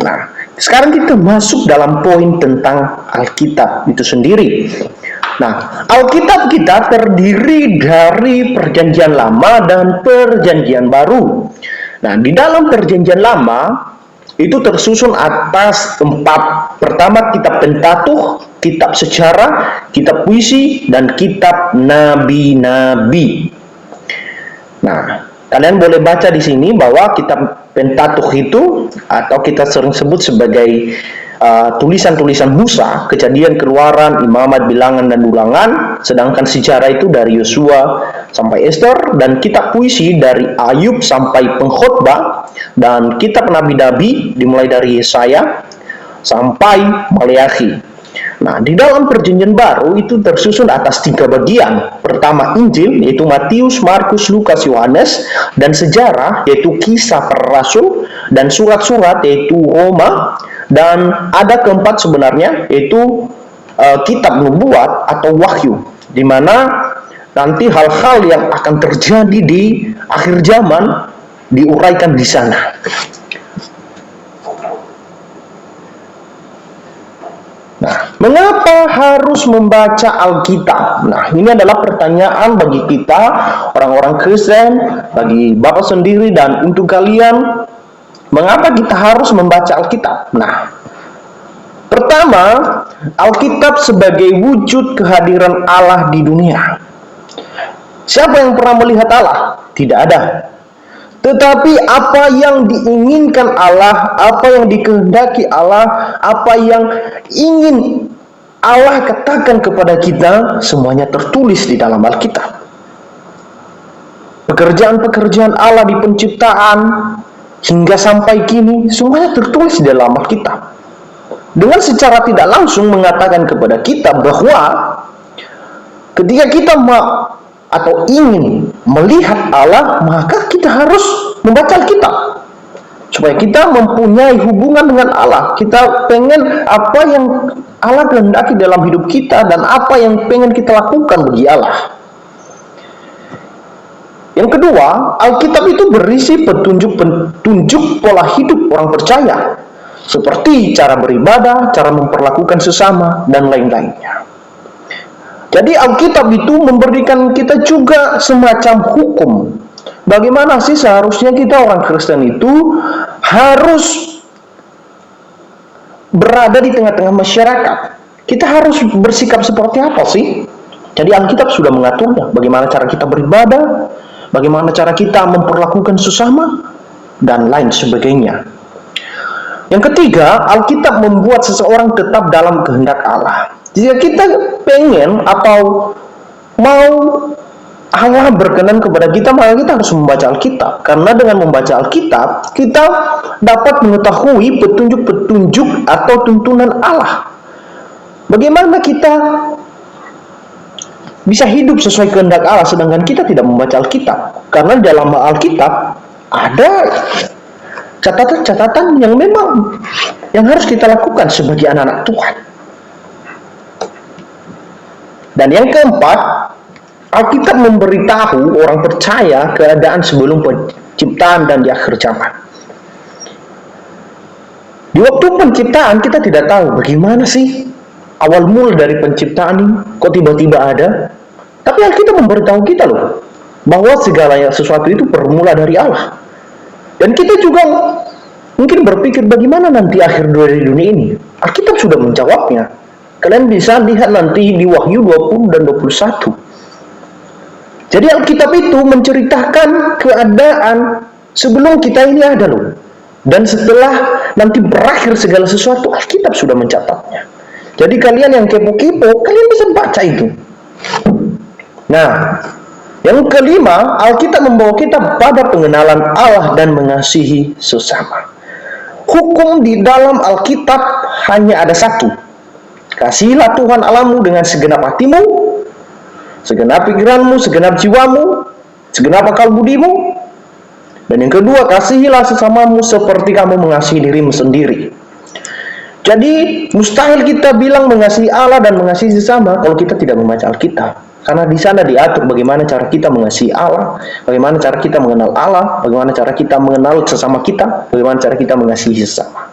Nah, sekarang kita masuk dalam poin tentang Alkitab itu sendiri. Nah, Alkitab kita terdiri dari Perjanjian Lama dan Perjanjian Baru. Nah, di dalam Perjanjian Lama itu tersusun atas 4. Pertama, kitab Pentateuch, kitab sejarah, kitab puisi, dan kitab nabi-nabi. Nah, kalian boleh baca di sini bahwa kitab Pentateuch itu, atau kita sering sebut sebagai tulisan-tulisan Musa, Kejadian, Keluaran, Imamat, Bilangan, dan Ulangan. Sedangkan sejarah itu dari Yosua sampai Ester, dan kitab puisi dari Ayub sampai Pengkhotbah, dan kitab nabi-nabi dimulai dari Yesaya sampai Maleakhi. Nah, di dalam Perjanjian Baru itu tersusun atas 3 bagian. Pertama, Injil, yaitu Matius, Markus, Lukas, Yohanes, dan sejarah, yaitu Kisah para Rasul, dan surat-surat, yaitu Roma, dan ada keempat sebenarnya, yaitu kitab nubuat atau wahyu, di mana nanti hal-hal yang akan terjadi di akhir zaman diuraikan di sana. Nah, mengapa harus membaca Alkitab? Nah, ini adalah pertanyaan bagi kita, orang-orang Kristen, bagi Bapak sendiri, dan untuk kalian, mengapa kita harus membaca Alkitab? Nah, pertama, Alkitab sebagai wujud kehadiran Allah di dunia. Siapa yang pernah melihat Allah? Tidak ada. Tetapi apa yang diinginkan Allah, apa yang dikehendaki Allah, apa yang ingin Allah katakan kepada kita, semuanya tertulis di dalam Alkitab. Pekerjaan-pekerjaan Allah di penciptaan hingga sampai kini, semuanya tertulis di dalam Alkitab. Dengan secara tidak langsung mengatakan kepada kita bahwa ketika kita atau ingin melihat Allah, maka kita harus membaca Alkitab supaya kita mempunyai hubungan dengan Allah. Kita pengen apa yang Allah kehendaki dalam hidup kita dan apa yang pengen kita lakukan bagi Allah. Yang kedua, Alkitab itu berisi petunjuk pola hidup orang percaya, seperti cara beribadah, cara memperlakukan sesama, dan lain-lainnya. Jadi Alkitab itu memberikan kita juga semacam hukum. Bagaimana sih seharusnya kita orang Kristen itu harus berada di tengah-tengah masyarakat? Kita harus bersikap seperti apa sih? Jadi Alkitab sudah mengaturnya. Bagaimana cara kita beribadah, bagaimana cara kita memperlakukan sesama, dan lain sebagainya. Yang ketiga, Alkitab membuat seseorang tetap dalam kehendak Allah. Jika kita pengen atau mau Allah berkenan kepada kita, maka kita harus membaca Alkitab. Karena dengan membaca Alkitab, kita dapat mengetahui petunjuk-petunjuk atau tuntunan Allah. Bagaimana kita bisa hidup sesuai kehendak Allah, sedangkan kita tidak membaca Alkitab. Karena dalam Alkitab ada catatan-catatan yang harus kita lakukan sebagai anak-anak Tuhan. Dan yang keempat, Alkitab memberitahu orang percaya keadaan sebelum penciptaan dan di akhir zaman. Di waktu penciptaan kita tidak tahu bagaimana sih awal mula dari penciptaan ini, kok tiba-tiba ada. Tapi Alkitab memberitahu kita loh, bahwa segala sesuatu itu bermula dari Allah. Dan kita juga mungkin berpikir bagaimana nanti akhir dari dunia ini. Alkitab sudah menjawabnya. Kalian bisa lihat nanti di Wahyu 20 dan 21. Jadi Alkitab itu menceritakan keadaan sebelum kita ini ada loh. Dan setelah nanti berakhir segala sesuatu, Alkitab sudah mencatatnya. Jadi kalian yang kepo-kepo, kalian bisa baca itu. Nah, yang kelima, Alkitab membawa kita pada pengenalan Allah dan mengasihi sesama. Hukum di dalam Alkitab hanya ada satu. Kasihilah Tuhan Allahmu dengan segenap hatimu, segenap pikiranmu, segenap jiwamu, segenap akal budimu. Dan yang kedua, kasihilah sesamamu seperti kamu mengasihi dirimu sendiri. Jadi mustahil kita bilang mengasihi Allah dan mengasihi sesama kalau kita tidak membaca Alkitab. Karena di sana diatur bagaimana cara kita mengasihi Allah, bagaimana cara kita mengenal Allah, bagaimana cara kita mengenal sesama kita, bagaimana cara kita mengasihi sesama.